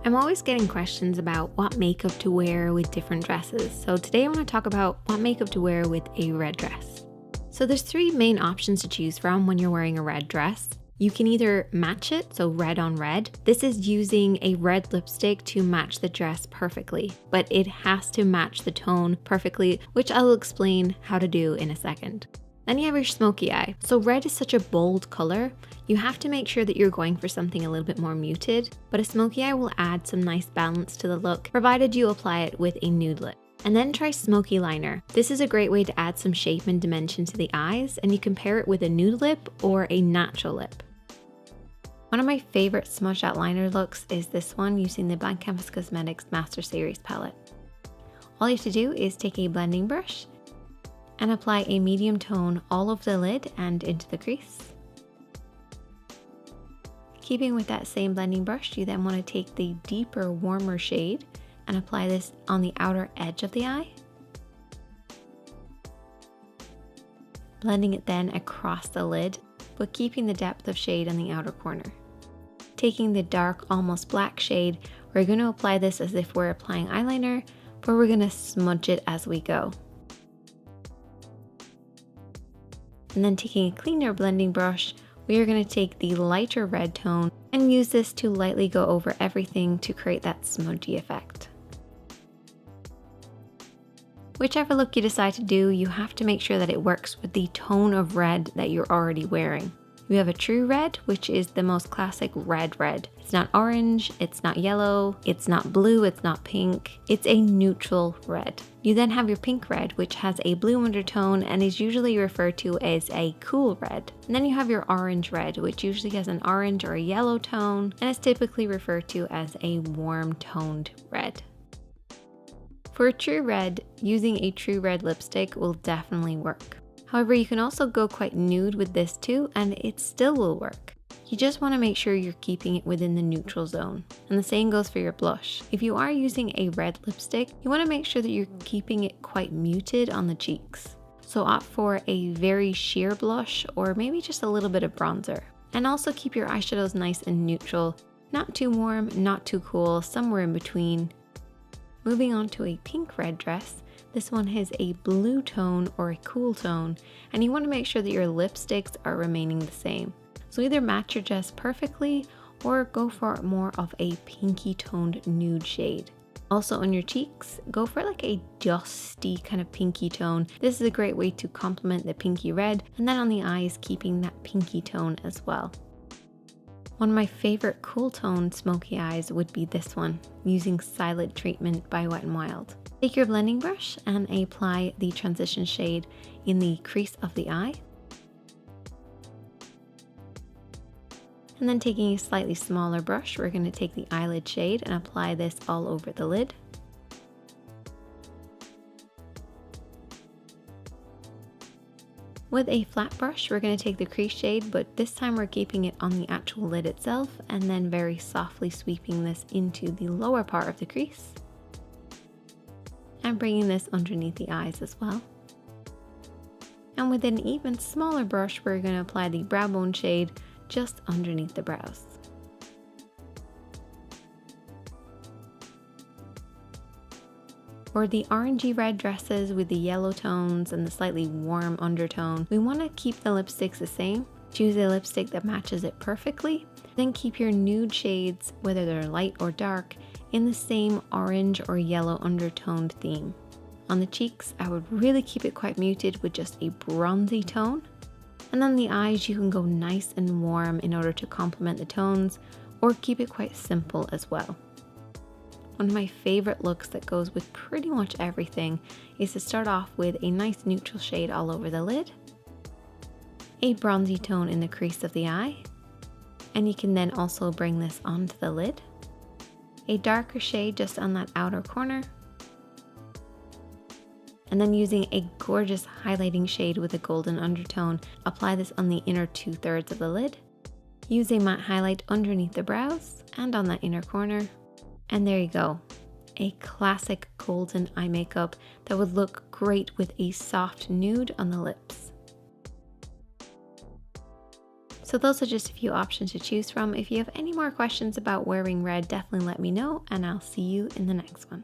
I'm always getting questions about what makeup to wear with different dresses. So today I want to talk about what makeup to wear with a red dress. So there's three main options to choose from when you're wearing a red dress. You can either match it, so red on red. This is using a red lipstick to match the dress perfectly, but it has to match the tone perfectly, which I'll explain how to do in a second. Then you have your smoky eye. So red is such a bold color. You have to make sure that you're going for something a little bit more muted, but a smoky eye will add some nice balance to the look, provided you apply it with a nude lip. And then try smoky liner. This is a great way to add some shape and dimension to the eyes, and you can pair it with a nude lip or a natural lip. One of my favorite smudge out liner looks is this one using the Blank Canvas Cosmetics Master Series palette. All you have to do is take a blending brush and apply a medium tone all over the lid and into the crease. Keeping with that same blending brush, you then want to take the deeper, warmer shade and apply this on the outer edge of the eye. Blending it then across the lid, but keeping the depth of shade on the outer corner. Taking the dark, almost black shade, we're going to apply this as if we're applying eyeliner, but we're going to smudge it as we go. And then taking a cleaner blending brush, we are going to take the lighter red tone and use this to lightly go over everything to create that smudgy effect. Whichever look you decide to do, you have to make sure that it works with the tone of red that you're already wearing. We have a true red, which is the most classic red. It's not orange, it's not yellow, it's not blue, it's not pink. It's a neutral red. You then have your pink red, which has a blue undertone and is usually referred to as a cool red. And then you have your orange red, which usually has an orange or a yellow tone and is typically referred to as a warm toned red. For a true red, using a true red lipstick will definitely work. However, you can also go quite nude with this too, and it still will work. You just want to make sure you're keeping it within the neutral zone. And the same goes for your blush. If you are using a red lipstick, you want to make sure that you're keeping it quite muted on the cheeks. So opt for a very sheer blush or maybe just a little bit of bronzer. And also keep your eyeshadows nice and neutral, not too warm, not too cool, somewhere in between. Moving on to a pink red dress. This one has a blue tone or a cool tone, and you want to make sure that your lipsticks are remaining the same. So either match your dress perfectly or go for more of a pinky toned nude shade. Also on your cheeks, go for like a dusty kind of pinky tone. This is a great way to complement the pinky red, and then on the eyes, keeping that pinky tone as well. One of my favorite cool tone smoky eyes would be this one, using Silent Treatment by Wet n Wild. Take your blending brush and apply the transition shade in the crease of the eye. And then taking a slightly smaller brush, we're going to take the eyelid shade and apply this all over the lid. With a flat brush, we're going to take the crease shade, but this time we're keeping it on the actual lid itself and then very softly sweeping this into the lower part of the crease. And bringing this underneath the eyes as well. And with an even smaller brush, we're going to apply the brow bone shade just underneath the brows. For the orangey red dresses with the yellow tones and the slightly warm undertone, we want to keep the lipsticks the same. Choose a lipstick that matches it perfectly. Then keep your nude shades, whether they're light or dark, in the same orange or yellow undertoned theme. On the cheeks, I would really keep it quite muted with just a bronzy tone. And on the eyes, you can go nice and warm in order to complement the tones, or keep it quite simple as well. One of my favorite looks that goes with pretty much everything is to start off with a nice neutral shade all over the lid, a bronzy tone in the crease of the eye, and you can then also bring this onto the lid, a darker shade just on that outer corner, and then using a gorgeous highlighting shade with a golden undertone, apply this on the inner 2/3 of the lid. Use a matte highlight underneath the brows and on that inner corner. And there you go, a classic golden eye makeup that would look great with a soft nude on the lips. So those are just a few options to choose from. If you have any more questions about wearing red, definitely let me know, and I'll see you in the next one.